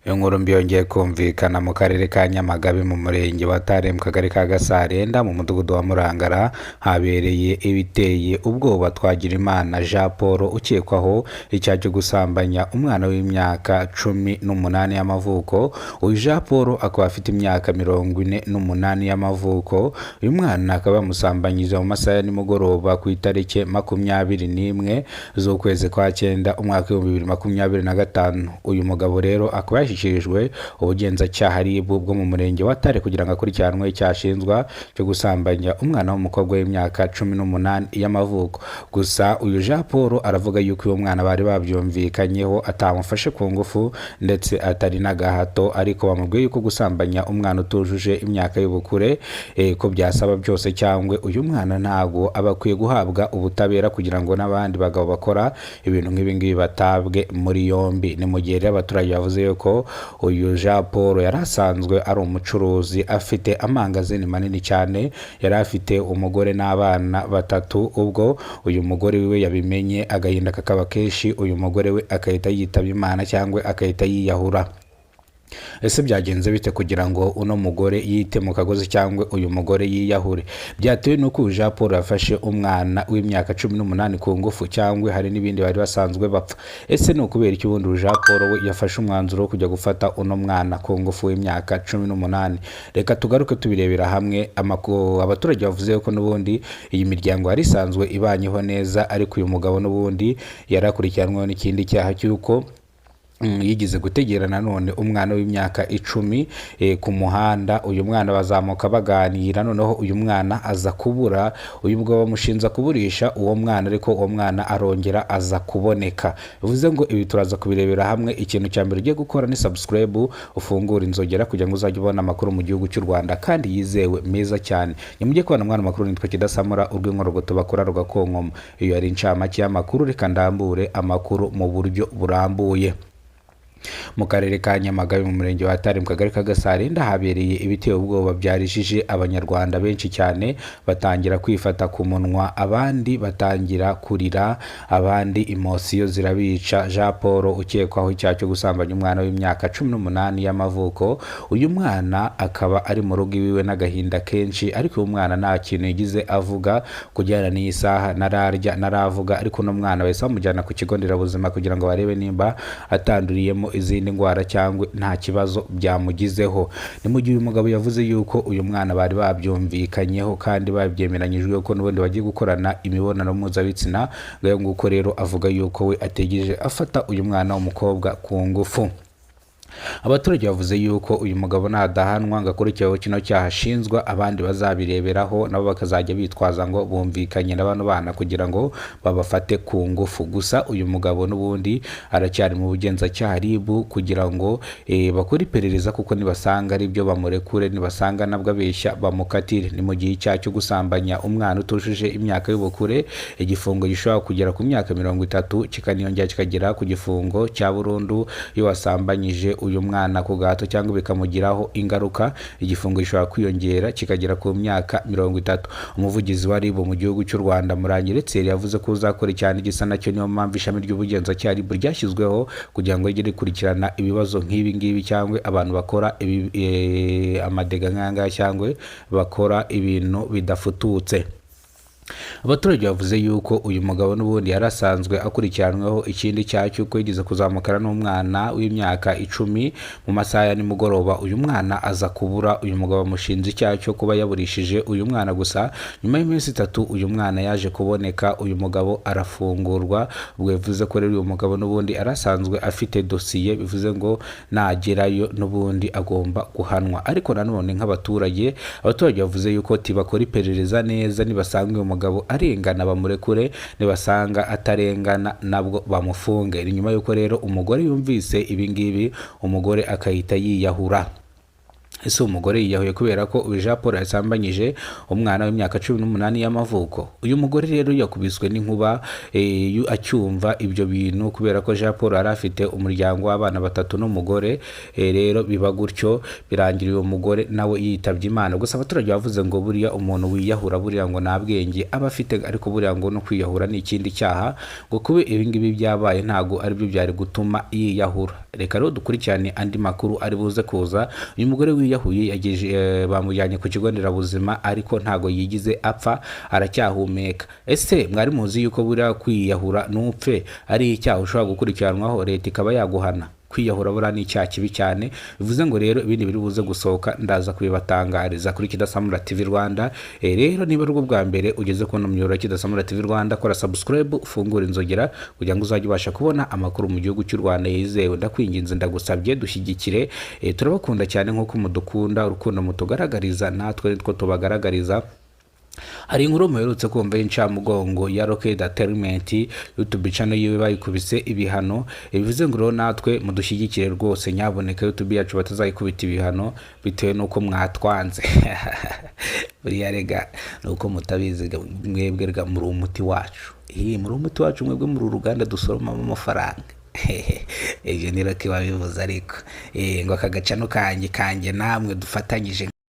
Inkuru mbi yongeye kumvikana mu karere ka Nyamagabe mu murenge wa Tare mu kagari ka Gasarenda mu mudugudu wa Murangara habereye ibiteye ubwoba Twagirimana Jean Paul ukekwaho icyaha cyo gusambanya umwana w'imyaka 18 y'amavuko. Uyu Jean Paul akaba afite imyaka 48 y'amavuko. Uyu mwana akaba yamusambanyije mu masaha ya nimugoroba ku itariki 21 z'ukwezi kwa 9 umwaka wa 2025. Uyu mugabo rero akaba yashyikirijwe ubugenzacyaha RIB bwo mu murenge wa Tare kugira ngo akurikiranwe cyashinzwa cyo gusambanya umwana w'umukobwa w'imyaka 18 y'amavuko. Gusa uyu Jean Paul aravuga yuko uyu mwana bari babyumvikanyeho atamufashe ku ngufu ndetse atari n'agahato, ariko bamubwiye yuko gusambanya umwana utujuje imyaka y'ubukure ko byasaba byose cyangwa uyu mwana ntago aba akwiye guhabwa ubutabera kugira ngo n'abandi bagabo bakora ibintu nk'ibi ngibi batabwe muri yombi. Ni mu gihe abaturage bavuze yuko uyu Jean Paul yari asanzwe ari umucuruzi afite amangazini manini cyane, yari afite umugore n'abana 3. Ubwo uyu mugore we yabimenye agahinda kakaba kenshi, uyu mugore we akahita yitaba Imana cyangwa akahita yiyahura. Ese byagenze bite kugira ngo uno mugore yite mu kagozi cyangwa uyu mugore yiyahure? Byatewe nuko Jean Paul yafashe umwana w'imyaka 18 ku ngufu cyangwa hari n'ibindi bari basanzwe bapfa? Ese ni ukubera iki ubundi Jean Paul we yafashe umwanzuro wo kujya gufata uno mwana ku ngufu w'imyaka 18? Reka tugaruke tubirebera hamwe. Abaturage bavuze ko n'ubundi iyi miryango yari isanzwe ibanyeho neza, ariko uyu mugabo n'ubundi yarakurikiranwe n'ikindi cyaha cy'uko yigize gutegera nanone umwana w'imyaka 10 ku muhanda. Uyu mwana bazamuka baganira, noneho uyu mwana aza kubura. Uyu mugabo bamushinza kuburisha uwo mwana, ariko uwo mwana arongera aza kuboneka. Bivuze ngo ibi turaza kubirebera hamwe. Ikintu cya mbere ugiye gukora ni subscribe, ufungura inzogera kugira ngo uzajye ubona amakuru mu gihugu cy'u Rwanda kandi yizewe meza cyane. Nimujye kubona mwana makuru nitwa Kidasamura urw'inkorogoto bakora rugakonkoma. Iyo yari incamake y'amakuru, reka ndambure amakuru mu buryo burambuye. Mu karere ka Nyamagabe mu murenge wa Tare mu kagari ka Gasarenda habereye ibiteye ubwoba byarijije abanyarwanda benshi cyane, batangira kwifata ku munwa, abandi batangira kurira, abandi imosiyo zirabica. Jean Paul ukekwaho icyaha cyo gusambanya umwana w'imyaka 18 y'amavuko. Uyu mwana akaba ari mu rugo iwiwe n'agahinda kenshi, ariko uyu mwana nta kintu yigize avuga kujyana n'iyi saha, nararya naravuga. Ariko no mwana wese bamujyana ku kigo nderabuzima kugira ngo barebe nimba atanduriyemo izindi ndwara cyangwa nta kibazo byamugizeho. Ni mu gihe uyu mugabo yavuze yuko uyu mwana bari babyumvikanyeho kandi babyemeranyijwe ko n'ubundi bagiye gukorana imibonano mpuzabitsina. Ngayo nguko rero avuga yuko we ategereje afata uyu mwana w'umukobwa ku ngufu. Abaturage bavuze yuko uyu mugabo nadahanwa ngakurikiyeho kino cyahashinzwa, abandi bazabireberaho nabo bakazajya bitwaza ngo bumvikanye n'abantu bana kugira ngo babafate ku ngufu. Gusa uyu mugabo n'ubundi aracyari mu bugenzacyaha RIB kugira ngo bakore iperereza, kuko nibasanga ari byo bamurekure, nibasanga nabwo abeshya bamukatire. Ni mu gihe icyaha cyo gusambanya umwana utujuje imyaka y'ubukure igifungo gishobora kugera ku myaka 30 kikaniyongera kikagera ku gifungo cya burundu. Iyo wasambanyije uyu mwana ku gahato cyangwa bikamugiraho ingaruka, igifungo gishobora kwiyongera kikagera ku myaka 30. Umuvugizi wa RIB mu gihugu cy'u Rwanda Murangire Thierry yavuze ko uzakora cyane igisa nacyo, niyo mpamvu ishami ry'ubugenzacyaha RIB ryashyizweho kugira ngo rijye rikurikirana ibibazo nk'ibi ngibi cyangwa abantu bakora amadega nk'aya cyangwa bakora ibintu bidafututse. Abaturage bavuze yuko uyu mugabo n'ubundi yarasanzwe akurikiranweho ikindi cyaha cy'uko yigize kuzamukana n'umwana w'imyaka 10 mu masaha ya nimugoroba. Uyu mwana aza kubura. Uyu mugabo amushinja icyaha cyo kuba yaburishije uyu mwana, gusa nyuma y'iminsi 3 uyu mwana yaje kuboneka. Uyu mugabo arafungurwa. Ubwo bivuze ko rero uyu mugabo n'ubundi arasanzwe afite dosiye, bivuze ngo nagerayo n'ubundi agomba guhanwa. Ariko nanone nk'abaturage bavuze yuko tibakora iperereza neza, nibasanga uyu mugabo arengana bamurekure, nibasanga atarengana nabwo bamufunge. Nyuma yuko rero umugore yumvise ibi ngibi, umugore akahita yiyahura. ese umugore yiyahuye kubera ko uyu Jean Paul yasambanyije umwana w'imyaka 18 y'amavuko. Uyu mugore rero yakubiswe n'inkuba acyumva ibyo bintu kubera ko Jean Paul yari afite umuryango w'abana 3 n'umugore. Rero biba gutyo birangira uyu mugore nawe yitabye Imana. Gusa abaturage bavuze ngo buriya umuntu wiyahura buriya ngo nta bwenge aba afite, ariko buriya ngo no kwiyahura ni ikindi cyaha, ngo kube ibingibi byabaye ntago ari byo byari gutuma yiyahura. Reka rero dukurikirane andi makuru ari buze kuza. Uyu mugore wiyahuye bamujyanye ku kigo nderabuzima ariko ntago yigize apfa, aracyahumeka. Ese mwari muzi yuko buriya kwiyahura n'upfe ari icyaha ushobora gukurikiranwaho, leta ikaba yaguhana? Kwiyahura buriya ni icyaha kibi cyane. Bivuze ngo rero ibindi biri buze gusohoka ndaza kubibatangariza kuri Kidasamura TV Rwanda. Rero niba ari ubwo bwa mbere ugeze kubona umuyoboro wa Kidasamura TV Rwanda, kora subscribe, ufungura inzogera kugira ngo uzajye ubasha kubona amakuru mu gihugu cy'u Rwanda yizewe. Ndakwinginze, ndagusabye dushyigikire. Turabakunda cyane nk'uko mudukunda, urukundo mutugaragariza natwe nitwo tubagaragariza. Hari inkuru muherutse kumva y'incamugongo ya Rocket Entertainment, YouTube channel yiwe bayikubise ibihano. Bivuze ngo rero natwe mudushyigikire rwose, nyaboneka YouTube yacu batazayikubita ibihano bitewe nuko mwatwanze. Buriya rega nuko mutabizi mwebwe rega muri umuti wacu. Muri umuti wacu mwebwe muri uruganda dusoroma amafaranga. Ibyo ni Rocket wabivuze, ariko ngo aka gacano kanjye namwe dufatanyije